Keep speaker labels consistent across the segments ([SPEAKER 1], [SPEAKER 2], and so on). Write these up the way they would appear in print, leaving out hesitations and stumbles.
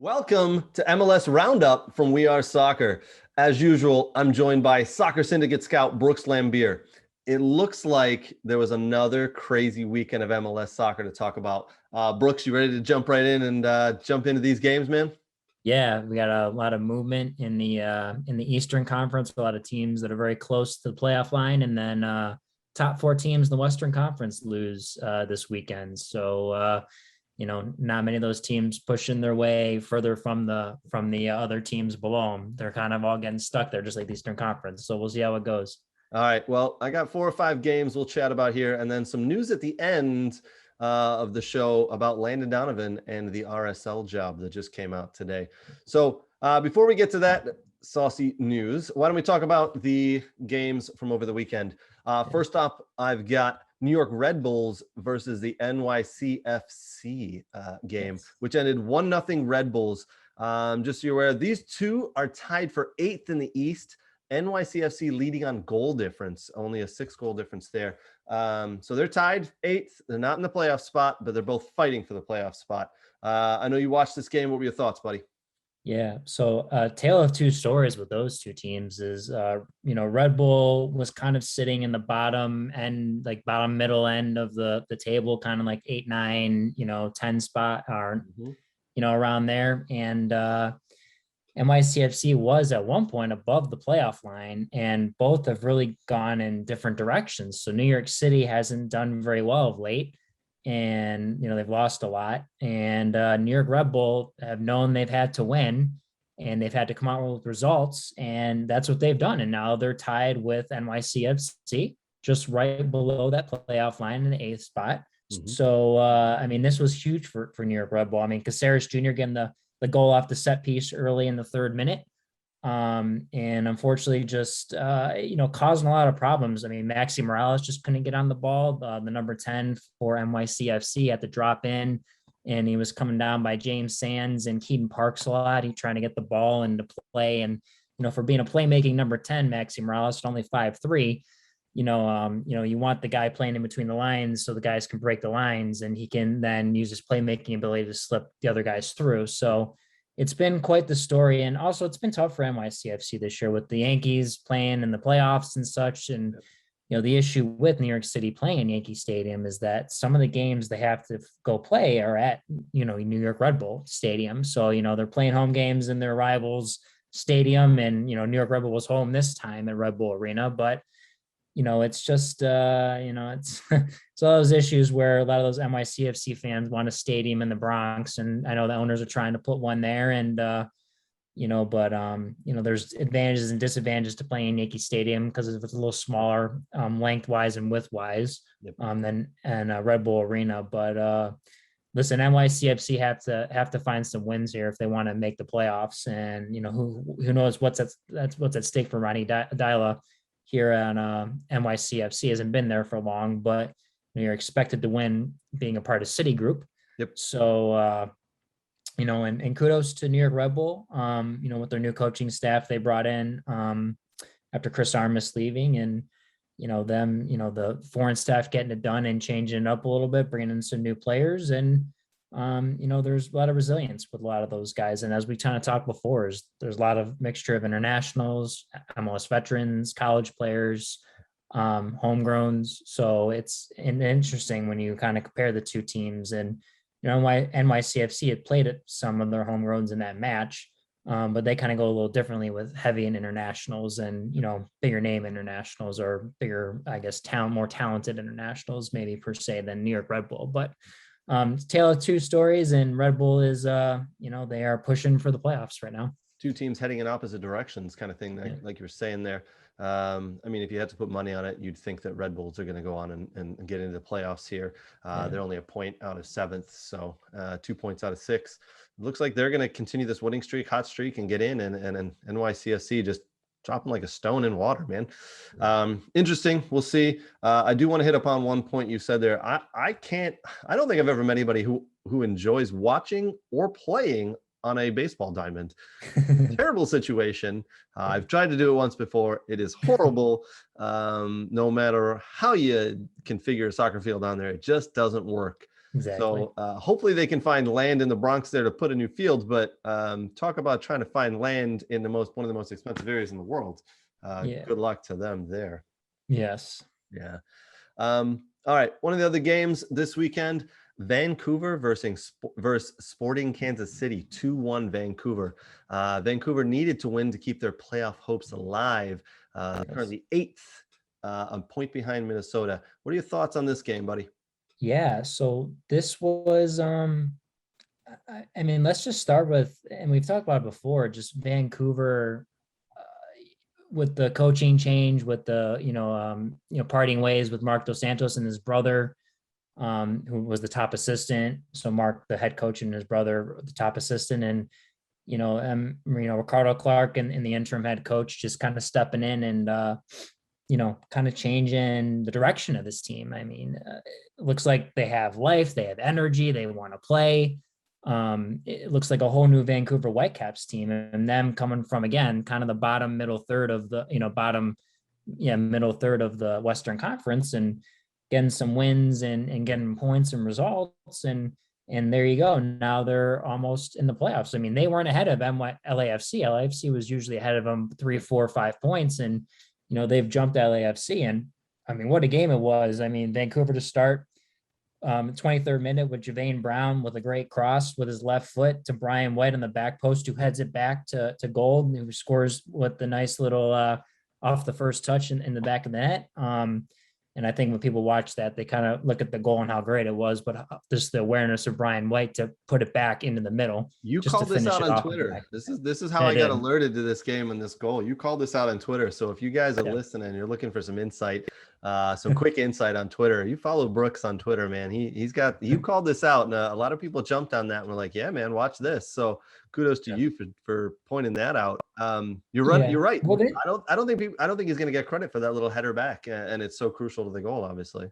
[SPEAKER 1] Welcome to MLS Round-Up from We Are Soccer. As usual, I'm joined by Soccer Syndicate scout Brooks Lambier. It looks like there was another crazy weekend of MLS soccer to talk about. Brooks, you ready to jump right in and jump into these games, man?
[SPEAKER 2] Yeah, we got a lot of movement in the Eastern Conference. A lot of teams that are very close to the playoff line, and then top four teams in the Western Conference lose this weekend. So not many of those teams pushing their way further from the other teams below them. They're kind of all getting stuck there, just like the Eastern Conference. So we'll see how it goes.
[SPEAKER 1] All right. Well, I got 4 or 5 games we'll chat about here, and then some news at the end of the show about Landon Donovan and the RSL job that just came out today. So before we get to that saucy news, why don't we talk about the games from over the weekend? First up, I've got New York Red Bulls versus the NYCFC game, which ended 1-0 Red Bulls. Just so you're aware, these two are tied for 8th in the East. NYCFC leading on goal difference, only a 6-goal difference there. So they're tied 8th. They're not in the playoff spot, but they're both fighting for the playoff spot. I know you watched this game. What were your thoughts, buddy?
[SPEAKER 2] Yeah. So tale of two stories with those two teams is, Red Bull was kind of sitting in the bottom end, like bottom middle end of the table, kind of like 8, 9, 10 spot or, around there. And NYCFC was at one point above the playoff line, and both have really gone in different directions. So New York City hasn't done very well of late, and they've lost a lot. And New York Red Bull have known they've had to win, and they've had to come out with results, and that's what they've done. And now they're tied with NYCFC, just right below that playoff line in the 8th spot. Mm-hmm. So this was huge for New York Red Bull. Caceres Jr. getting the goal off the set piece early in the 3rd minute. And unfortunately just, causing a lot of problems. Maxi Morales just couldn't get on the ball. The number 10 for NYCFC had to drop in, and he was coming down by James Sands and Keaton Parks a lot. He trying to get the ball into play. And, for being a playmaking number 10, Maxi Morales at only 5'3", you want the guy playing in between the lines so the guys can break the lines, and he can then use his playmaking ability to slip the other guys through. So it's been quite the story. And also it's been tough for NYCFC this year with the Yankees playing in the playoffs and such. And, the issue with New York City playing in Yankee Stadium is that some of the games they have to go play are at, New York Red Bull Stadium. So, they're playing home games in their rivals stadium, and, New York Red Bull was home this time at Red Bull Arena, but it's just, it's it's all those issues where a lot of those NYCFC fans want a stadium in the Bronx. And I know the owners are trying to put one there, and, there's advantages and disadvantages to playing Yankee Stadium because it's a little smaller lengthwise and widthwise than Red Bull Arena. But listen, NYCFC have to find some wins here if they want to make the playoffs. And, who knows what's at stake for Ronnie Dyla here on NYCFC. Hasn't been there for long, but you're expected to win being a part of Citigroup.
[SPEAKER 1] Yep.
[SPEAKER 2] So, and kudos to New York Red Bull, with their new coaching staff they brought in after Chris Armas leaving, and, the foreign staff getting it done and changing it up a little bit, bringing in some new players. And, there's a lot of resilience with a lot of those guys. And as we kind of talked before, there's a lot of mixture of internationals, MLS veterans, college players, homegrowns. So it's interesting when you kind of compare the two teams. And, NYCFC had played at some of their homegrowns in that match, but they kind of go a little differently with heavy in internationals and, bigger name internationals, or bigger, I guess, more talented internationals, maybe per se, than New York Red Bull. But tale of two stories, and Red Bull is, they are pushing for the playoffs right now.
[SPEAKER 1] Two teams heading in opposite directions, kind of thing, like you were saying there. If you had to put money on it, you'd think that Red Bulls are going to go on and get into the playoffs here. They're only a point out of 7th, so 2 points out of 6. It looks like they're going to continue this winning streak, hot streak, and get in. And NYCFC just dropping like a stone in water, man. Interesting. We'll see. I do want to hit upon one point you said there. I don't think I've ever met anybody who enjoys watching or playing on a baseball diamond. Terrible situation. I've tried to do it once before. It is horrible. No matter how you configure a soccer field down there, it just doesn't work.
[SPEAKER 2] Exactly.
[SPEAKER 1] So hopefully they can find land in the Bronx there to put a new field. But talk about trying to find land in one of the most expensive areas in the world.
[SPEAKER 2] Yeah.
[SPEAKER 1] Good luck to them there.
[SPEAKER 2] Yes.
[SPEAKER 1] Yeah. All right. One of the other games this weekend, Vancouver versus Sporting Kansas City, 2-1 Vancouver. Vancouver needed to win to keep their playoff hopes alive. Currently eighth, a point behind Minnesota. What are your thoughts on this game, buddy?
[SPEAKER 2] Yeah. So this was I mean, let's just start with, and we've talked about it before, just Vancouver with the coaching change, with the parting ways with Mark Dos Santos and his brother, who was the top assistant. So Mark, the head coach, and his brother, the top assistant, and Ricardo Clark and the interim head coach just kind of stepping in and kind of changing the direction of this team. I mean, it looks like they have life, they have energy, they want to play. It looks like a whole new Vancouver Whitecaps team, and them coming from, again, kind of the bottom middle third of the middle third of the Western Conference, and getting some wins and getting points and results, and there you go. Now they're almost in the playoffs. I mean, they weren't ahead of LAFC. LAFC was usually ahead of them 3, 4, 5 points, and they've jumped LAFC. And I mean, what a game it was. I mean, Vancouver to start, 23rd minute with Javane Brown with a great cross with his left foot to Brian White on the back post, who heads it back to Gold, who scores with the nice little off the first touch in the back of the net. And I think when people watch that, they kind of look at the goal and how great it was, but just the awareness of Brian White to put it back into the middle.
[SPEAKER 1] You
[SPEAKER 2] just
[SPEAKER 1] called
[SPEAKER 2] to
[SPEAKER 1] this
[SPEAKER 2] finish
[SPEAKER 1] out
[SPEAKER 2] it
[SPEAKER 1] on
[SPEAKER 2] off.
[SPEAKER 1] Twitter. This is how I got alerted to this game and this goal. You called this out on Twitter. So if you guys are listening, you're looking for some insight, some quick insight on Twitter. You follow Brooks on Twitter, man. You called this out, and a lot of people jumped on that and were like, "Yeah, man, watch this." So kudos to you for pointing that out. You're right. You're right.
[SPEAKER 2] Well,
[SPEAKER 1] I don't think he's going to get credit for that little header back, and it's so crucial to the goal, obviously.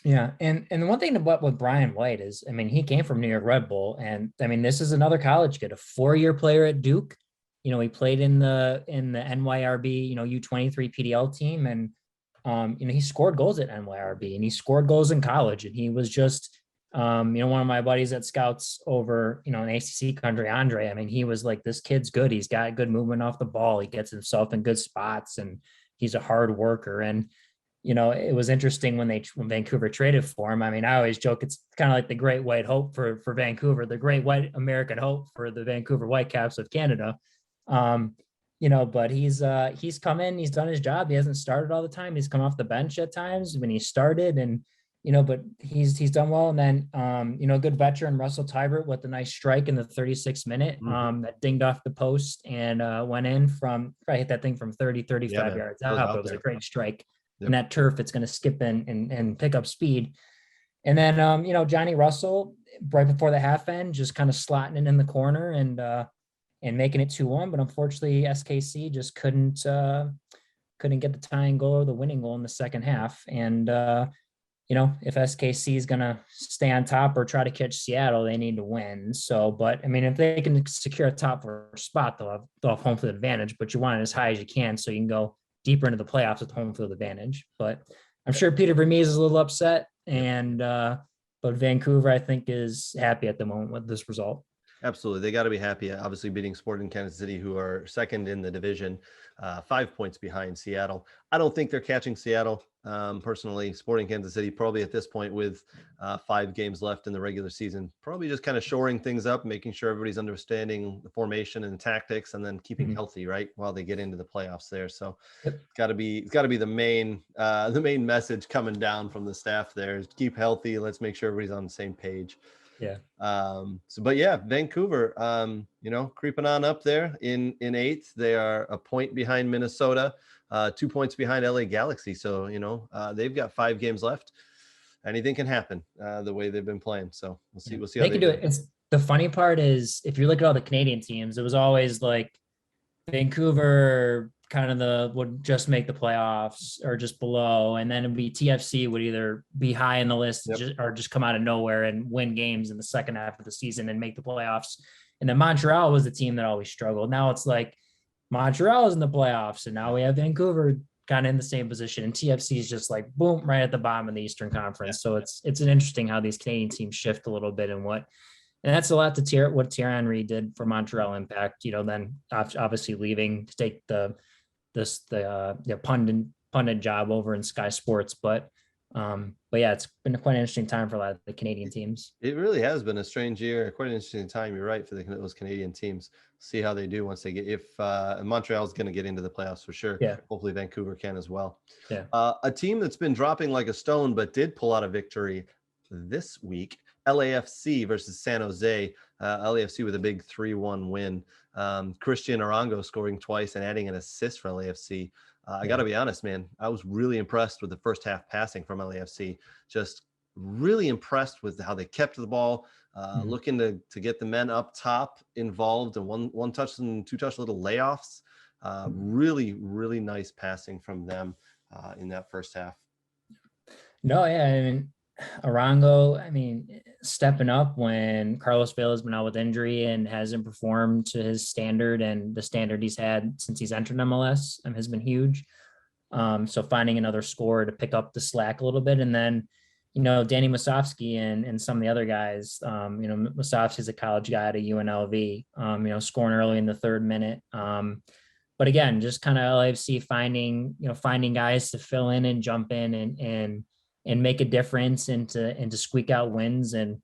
[SPEAKER 2] Yeah, and the one thing about with Brian White is, I mean, he came from New York Red Bull, and I mean, this is another college kid, a 4-year player at Duke. He played in the NYRB, U23 PDL team, and he scored goals at NYRB, and he scored goals in college, and he was just, one of my buddies that scouts over, in ACC country, Andre. I mean, he was like, this kid's good. He's got good movement off the ball. He gets himself in good spots, and he's a hard worker. And it was interesting when Vancouver traded for him. I mean, I always joke, it's kind of like the great white hope for Vancouver, the great white American hope for the Vancouver Whitecaps of Canada. But he's come in, he's done his job. He hasn't started all the time. He's come off the bench at times when he started, and but he's done well. And then good veteran Russell Tybert with a nice strike in the 36th minute, that dinged off the post and went in from, I hit that thing from 35 yards out. It was a great strike. Yep. And that turf, it's going to skip in and pick up speed. And then Johnny Russell, right before the half end, just kind of slotting it in the corner and making it 2-1. But unfortunately, SKC just couldn't get the tying goal or the winning goal in the second half. And if SKC is going to stay on top or try to catch Seattle, they need to win. So, but I mean, if they can secure a top 4 spot, they'll have home field advantage, but you want it as high as you can so you can go deeper into the playoffs with home field advantage. But I'm sure Peter Vermees is a little upset, and but Vancouver, I think, is happy at the moment with this result.
[SPEAKER 1] Absolutely. They got to be happy, obviously, beating Sporting Kansas City, who are second in the division, 5 points behind Seattle. I don't think they're catching Seattle. Personally, Sporting Kansas City, probably at this point with 5 games left in the regular season, probably just kind of shoring things up, making sure everybody's understanding the formation and the tactics, and then keeping healthy, right, while they get into the playoffs there. So it's got to be the main message coming down from the staff there is keep healthy. Let's make sure everybody's on the same page.
[SPEAKER 2] Yeah.
[SPEAKER 1] But yeah, Vancouver, creeping on up there in 8th. They are a point behind Minnesota, 2 points behind LA Galaxy. So, they've got 5 games left. Anything can happen the way they've been playing. So we'll see. We'll see how
[SPEAKER 2] they can do it. It's the funny part is if you look at all the Canadian teams, it was always like Vancouver kind of would just make the playoffs or just below, and then it'd be TFC would either be high in the list or just come out of nowhere and win games in the second half of the season and make the playoffs. And then Montreal was the team that always struggled. Now it's like Montreal is in the playoffs, and now we have Vancouver kind of in the same position, and TFC is just like boom, right at the bottom of the Eastern Conference. So it's an interesting how these Canadian teams shift a little bit, and that's a lot to what Thierry Henry did for Montreal Impact. Then obviously leaving to take the pundit job over in Sky Sports, but yeah, it's been quite an interesting time for a lot of the Canadian teams.
[SPEAKER 1] It really has been a strange year, quite an interesting time. You're right, for those Canadian teams. See how they do once they get, if Montreal's going to get into the playoffs for sure.
[SPEAKER 2] Yeah.
[SPEAKER 1] Hopefully Vancouver can as well.
[SPEAKER 2] Yeah.
[SPEAKER 1] A team that's been dropping like a stone, but did pull out a victory this week, LAFC versus San Jose. LAFC with a big 3-1 win. Christian Arango scoring twice and adding an assist for LAFC. I got to be honest, man. I was really impressed with the first half passing from LAFC. Just really impressed with how they kept the ball, looking to get the men up top involved, and one touch and two touch little layoffs. Really, really nice passing from them in that first half.
[SPEAKER 2] No, yeah, I mean, Arango, stepping up when Carlos Vela has been out with injury and hasn't performed to his standard, and the standard he's had since he's entered MLS has been huge. So finding another scorer to pick up the slack a little bit, and then, Danny Musovski and some of the other guys, Musovski's a college guy at UNLV, scoring early in the 3rd minute. But again, just kind of LAFC finding guys to fill in and jump in and make a difference and to squeak out wins. And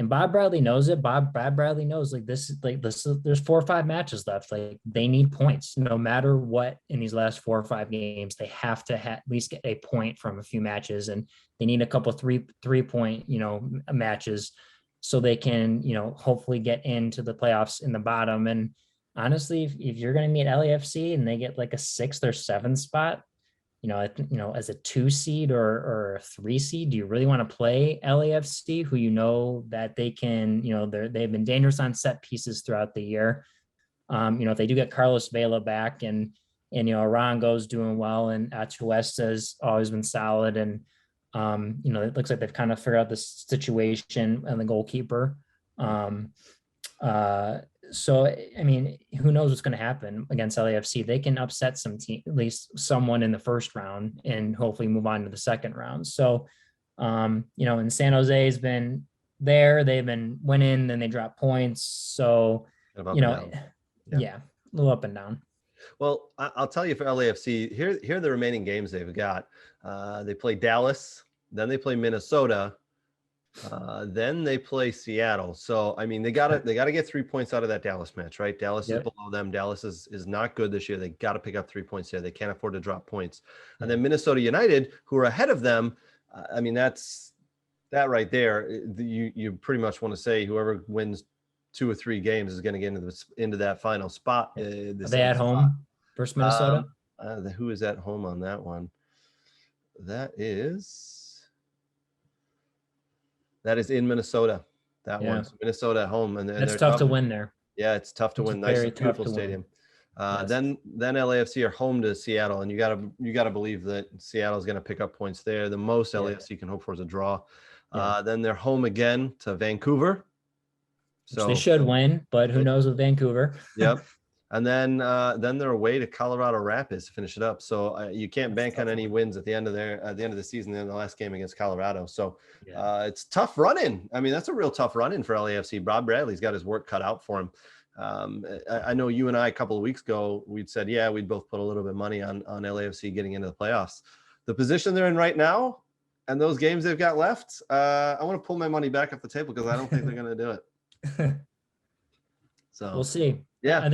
[SPEAKER 2] Bob Bradley knows it. Bob Bradley knows this, there's 4 or 5 matches left. Like, they need points no matter what in these last 4 or 5 games. They have to at least get a point from a few matches, and they need a couple 3-point, matches so they can, hopefully get into the playoffs in the bottom. And honestly, if you're going to meet LAFC and they get like a 6th or 7th spot, as a 2 seed or a 3 seed, do you really want to play LAFC, who that they can, they've been dangerous on set pieces throughout the year. If they do get Carlos Vela back and Arango's doing well, and Atuesta's always been solid, and it looks like they've kind of figured out the situation and the goalkeeper. So, who knows what's going to happen against LAFC? They can upset some team, at least someone in the first round, and hopefully move on to the second round. So, and San Jose has been there. They've been winning, then they drop points. So, yeah, a little up and down.
[SPEAKER 1] Well, I'll tell you, for LAFC, here are the remaining games they've got. They play Dallas, then they play Minnesota. Then they play Seattle. So, they gotta get 3 points out of that Dallas match, right? Dallas is below them. Dallas is not good this year. They got to pick up 3 points there. They can't afford to drop points. And then Minnesota United, who are ahead of them, that's that right there. You pretty much want to say whoever wins 2 or 3 games is going to get into that final spot.
[SPEAKER 2] Are they at home versus Minnesota?
[SPEAKER 1] Who is at home on that one? That is in Minnesota. That one. So Minnesota at home, and
[SPEAKER 2] that's tough to win there.
[SPEAKER 1] Yeah, it's tough to win. Nice, beautiful stadium. Then LAFC are home to Seattle, and you gotta believe that Seattle's going to pick up points there. The most LAFC can hope for is a draw. Then they're home again to Vancouver. So
[SPEAKER 2] they should win, but who knows with Vancouver?
[SPEAKER 1] Yep. And then they're away to Colorado Rapids to finish it up. So you can't bank on any wins at the end of the season in the last game against Colorado. So it's tough running. That's a real tough run-in for LAFC. Bob Bradley's got his work cut out for him. I know you and I a couple of weeks ago, we'd said, we'd both put a little bit of money on LAFC getting into the playoffs. The position they're in right now and those games they've got left, I want to pull my money back off the table because I don't think they're going to do it. So
[SPEAKER 2] we'll see.
[SPEAKER 1] Yeah.
[SPEAKER 2] I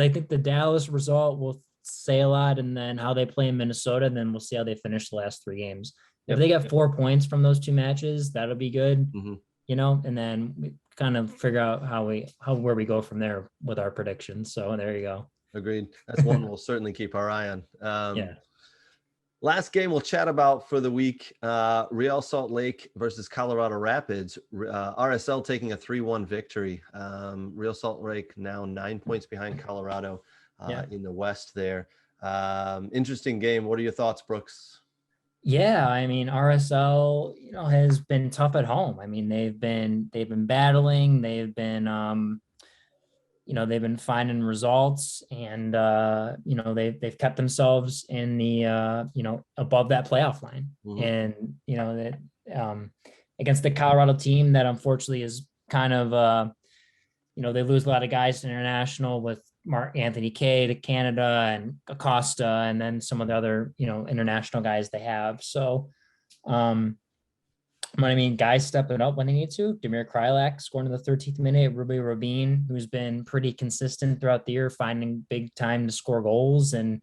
[SPEAKER 2] think the Dallas result will say a lot, and then how they play in Minnesota, and then we'll see how they finish the last 3 games. If they get 4 points from those 2 matches, that'll be good, and then we kind of figure out where we go from there with our predictions. So there you go.
[SPEAKER 1] Agreed. That's one we'll certainly keep our eye on. Last game we'll chat about for the week, Real Salt Lake versus Colorado Rapids. RSL taking a 3-1 victory. Real Salt Lake now 9 points behind Colorado in the West there. Interesting game. What are your thoughts, Brooks?
[SPEAKER 2] Yeah, RSL, has been tough at home. They've been battling. They've been they've been finding results, and they've kept themselves in the above that playoff line.
[SPEAKER 1] Mhm.
[SPEAKER 2] And that against the Colorado team that unfortunately is kind of they lose a lot of guys to international, with Mark Anthony Kay to Canada and Acosta, and then some of the other international guys they have. So but I mean, guys stepping up when they need to. Damir Krylak scoring in the 13th minute. Ruby Rabin, who's been pretty consistent throughout the year, finding big time to score goals. And,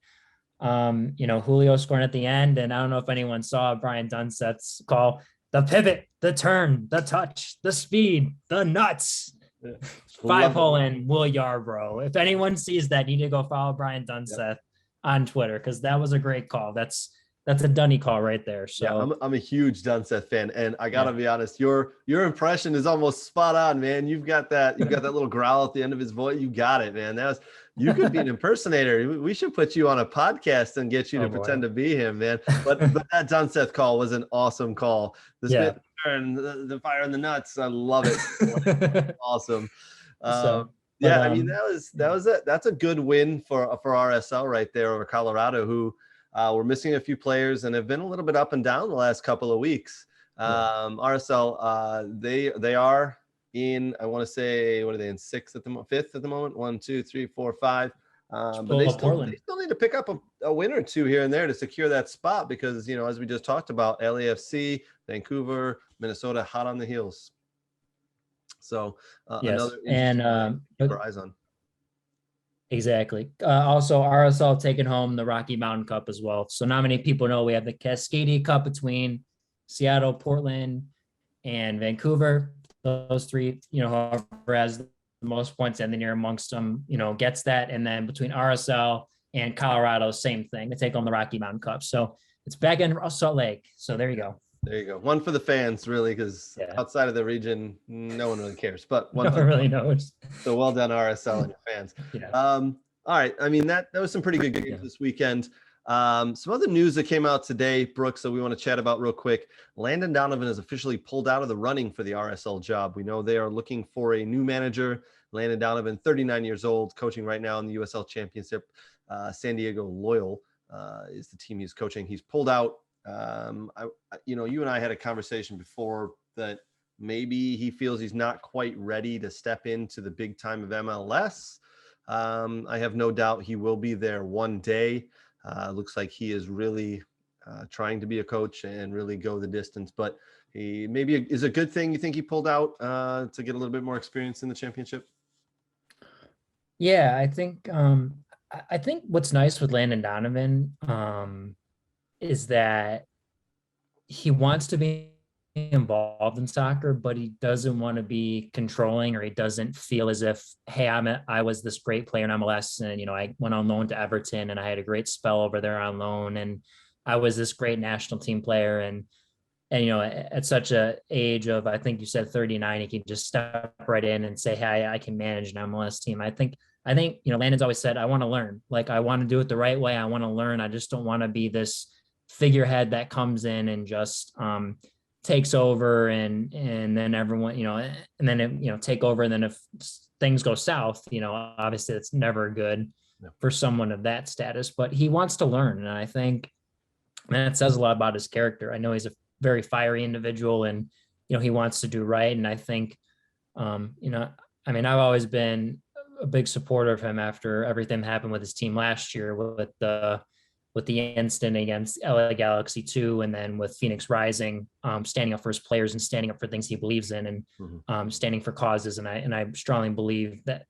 [SPEAKER 2] Julio scoring at the end. And I don't know if anyone saw Brian Dunsett's call: the pivot, the turn, the touch, the speed, the nuts. Yeah. 5-hole in Will Yarbrough. If anyone sees that, you need to go follow Brian Dunseth on Twitter, because that was a great call. That's a Dunny call right there. So
[SPEAKER 1] yeah, I'm a huge Dunseth fan, and I gotta be honest, your impression is almost spot on, man. You've got that little growl at the end of his voice. You got it, man. You could be an impersonator. We should put you on a podcast and get you to pretend to be him, man. But that Dunseth call was an awesome call. The spit and the fire in the nuts. I love it. Awesome. I mean, that's a good win for RSL right there over Colorado, who we're missing a few players and have been a little bit up and down the last couple of weeks. RSL, they are in, I want to say, what are they in, fifth at the moment? 1, 2, 3, 4, 5. But they still need to pick up a win or two here and there to secure that spot, because, as we just talked about, LAFC, Vancouver, Minnesota, hot on the heels. So another interesting keep our eyes on.
[SPEAKER 2] Exactly. Also, RSL taking home the Rocky Mountain Cup as well. So not many people know we have the Cascadia Cup between Seattle, Portland, and Vancouver. Those three, whoever has the most points and the near amongst them, gets that. And then between RSL and Colorado, same thing. They take home the Rocky Mountain Cup. So it's back in Salt Lake. So there you go.
[SPEAKER 1] There you go. One for the fans, really, because outside of the region, no one really cares. But one
[SPEAKER 2] really knows.
[SPEAKER 1] So well done, RSL and your fans. All right. I mean, that was some pretty good games this weekend. Some other news that came out today, Brooks, that we want to chat about real quick. Landon Donovan is officially pulled out of the running for the RSL job. We know they are looking for a new manager. Landon Donovan, 39 years old, coaching right now in the USL Championship. San Diego Loyal is the team he's coaching. He's pulled out. You and I had a conversation before that maybe he feels he's not quite ready to step into the big time of MLS. I have no doubt he will be there one day. Looks like he is really trying to be a coach and really go the distance, but he maybe is a good thing. You think he pulled out to get a little bit more experience in the championship?
[SPEAKER 2] Yeah, I think what's nice with Landon Donovan is that he wants to be involved in soccer, but he doesn't want to be controlling, or he doesn't feel as if, hey, I was this great player in MLS, and I went on loan to Everton and I had a great spell over there on loan, and I was this great national team player, and at such a age of, I think you said 39, he can just step right in and say, hey, I can manage an MLS team. I think Landon's always said, I want to learn. Like, I want to do it the right way. I want to learn. I just don't want to be this figurehead that comes in and just takes over and then everyone, and then it, take over. And then if things go south, obviously it's never good for someone of that status, but he wants to learn. And I think that says a lot about his character. I know he's a very fiery individual, and, he wants to do right. And I think, I've always been a big supporter of him after everything that happened with his team last year with the incident against LA Galaxy 2, and then with Phoenix Rising, standing up for his players and standing up for things he believes in, and standing for causes. And I strongly believe that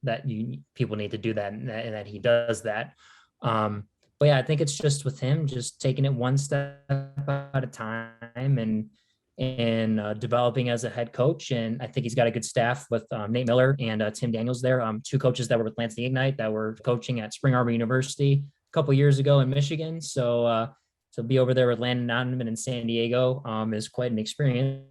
[SPEAKER 2] people need to do that, and that he does that. But yeah, I think it's just with him, just taking it one step at a time and developing as a head coach. And I think he's got a good staff with Nate Miller and Tim Daniels there, two coaches that were with Lansing Ignite that were coaching at Spring Arbor University a couple years ago in Michigan. So to be over there with Landon Donovan in San Diego is quite an experience.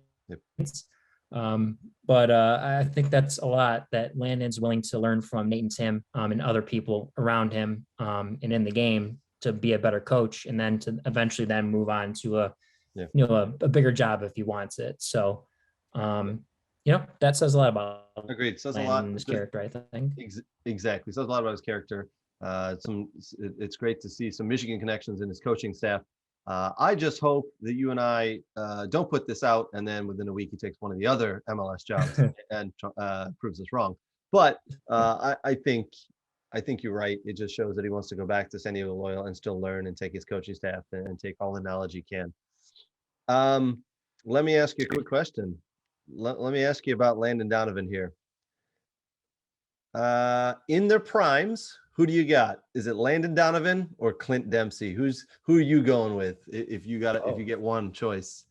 [SPEAKER 2] But I think that's a lot that Landon's willing to learn from Nate and Tim and other people around him and in the game to be a better coach, and then to eventually then move on to a bigger job if he wants it. So that says a lot about
[SPEAKER 1] Agreed. Says a lot.
[SPEAKER 2] his character, I think.
[SPEAKER 1] Exactly. Says a lot about his character. It's great to see some Michigan connections in his coaching staff. I just hope that you and I don't put this out, and then within a week he takes one of the other MLS jobs and proves us wrong. But I think you're right. It just shows that he wants to go back to San Diego Loyal and still learn and take his coaching staff and take all the knowledge he can. Let me ask you a quick question. Let me ask you about Landon Donovan here. In their primes, who do you got? Is it Landon Donovan or Clint Dempsey? Who are you going with if you get one choice?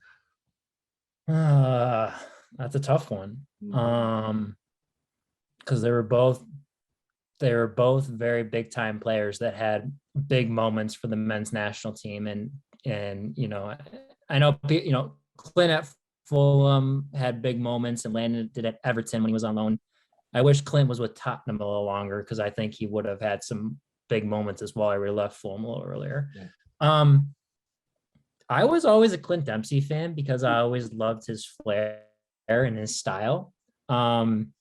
[SPEAKER 2] That's a tough one. Because they were both very big time players that had big moments for the men's national team. And I know Clint at Fulham had big moments, and Landon did at Everton when he was on loan. I wish Clint was with Tottenham a little longer, because I think he would have had some big moments as well. I really left Fulham a little earlier. Yeah. I was always a Clint Dempsey fan because I always loved his flair and his style. And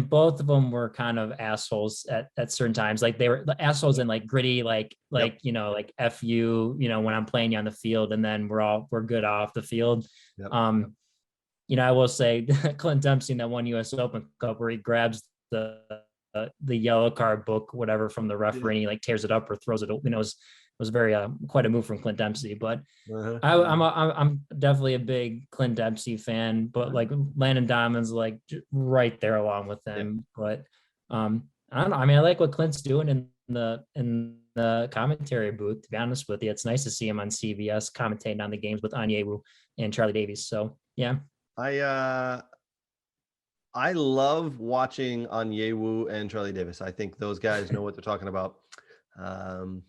[SPEAKER 2] both of them were kind of assholes at certain times. Like, they were assholes and like gritty, like F you, when I'm playing you on the field, and then we're good off the field. Yep. I will say Clint Dempsey in that one US Open Cup where he grabs the yellow card book, whatever, from the referee, and he like tears it up or throws it. It was very quite a move from Clint Dempsey. But I'm definitely a big Clint Dempsey fan. But like Landon Donovan's like right there along with them. Yeah. But I don't know. I mean, I like what Clint's doing in the commentary booth. To be honest with you, it's nice to see him on CBS commentating on the games with Onyewu and Charlie Davies. So yeah.
[SPEAKER 1] I love watching Onyewu and Charlie Davis. I think those guys know what they're talking about.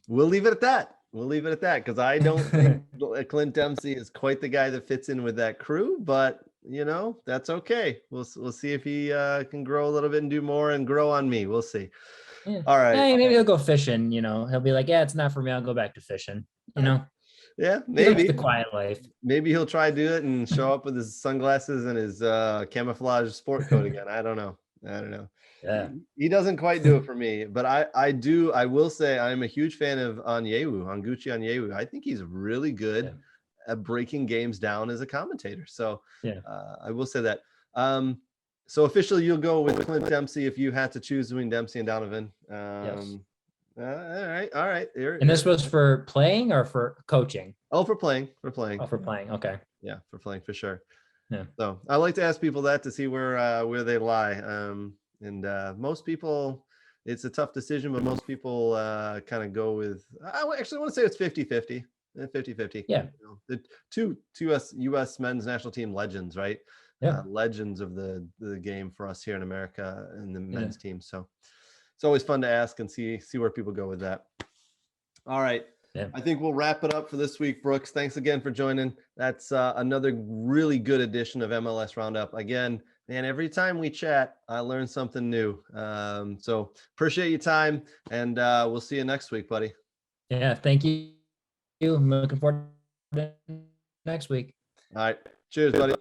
[SPEAKER 1] We'll leave it at that. Because I don't think Clint Dempsey is quite the guy that fits in with that crew, but that's okay. We'll see if he can grow a little bit and do more and grow on me. We'll see. Yeah. All right.
[SPEAKER 2] Hey, maybe he'll go fishing. He'll be like, yeah, it's not for me. I'll go back to fishing.
[SPEAKER 1] Yeah, maybe
[SPEAKER 2] the quiet life.
[SPEAKER 1] Maybe he'll try to do it and show up with his sunglasses and his camouflage sport coat again. I don't know. Yeah, he doesn't quite do it for me, but I will say I'm a huge fan of Onyewu. I think he's really good at breaking games down as a commentator. So I will say that. So officially you'll go with Clint Dempsey if you had to choose between Dempsey and Donovan. Yes. All right.
[SPEAKER 2] And this was for playing or for coaching?
[SPEAKER 1] Oh, for playing. Oh,
[SPEAKER 2] for playing. Okay.
[SPEAKER 1] Yeah, for playing for sure.
[SPEAKER 2] Yeah.
[SPEAKER 1] So I like to ask people that to see where they lie. And most people, it's a tough decision, but most people kind of go with. I actually want to say it's 50-50. 50-50.
[SPEAKER 2] Yeah.
[SPEAKER 1] The two U.S. men's national team legends, right?
[SPEAKER 2] Yeah.
[SPEAKER 1] Legends of the game for us here in America and the men's team. So it's always fun to ask and see where people go with that. All right. Yeah. I think we'll wrap it up for this week, Brooks. Thanks again for joining. That's another really good edition of MLS Roundup. Again, man, every time we chat, I learn something new. So appreciate your time, and we'll see you next week, buddy.
[SPEAKER 2] Yeah, thank you. I'm looking forward to next week.
[SPEAKER 1] All right. Cheers, buddy.